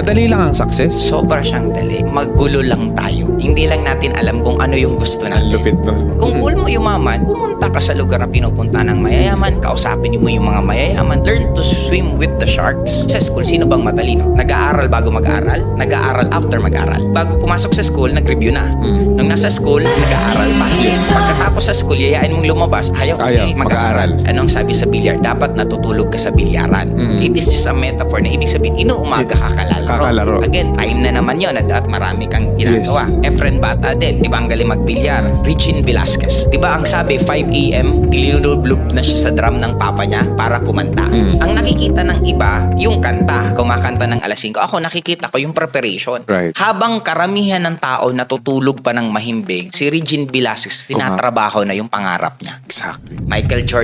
Madali lang ang success. Sobra siyang dali. Maggulo lang tayo. Hindi lang natin alam kung ano yung gusto natin. Lupit nun. Kung goal mo yumaman, pumunta ka sa lugar na pinupunta ng mayayaman, kausapin mo yung mga mayayaman, learn to swim with the sharks. Sa school, sino bang matalino? Nag-aaral bago mag-aaral? Nag-aaral after mag-aaral? Bago pumasok sa school, nag-review na. Nung nasa school, nag-aaral pa. Yes. Pagkatapos sa school, yayain mong lumabas, ayaw kasi Ayaw, mag-aaral. Anong sabi sa bilyar? Dapat natutulog ka sa bilyaran. It is just a metaphor na ibig sabihin, inuumaga ka Kakalaro. Again, time na naman yun at marami kang ginagawa. Efren Bata din, di ba ang galing magbilyar? Regine Velasquez, di ba ang sabi 5 a.m. nilulublob na siya sa drum ng papa niya para kumanta. Ang nakikita ng iba, yung kanta, kumakanta ng alas 5. Ako nakikita ko yung preparation. Right. Habang karamihan ng tao natutulog pa ng mahimbing, si Regine Velasquez tinatrabaho na yung pangarap niya. Exactly. Michael Jordan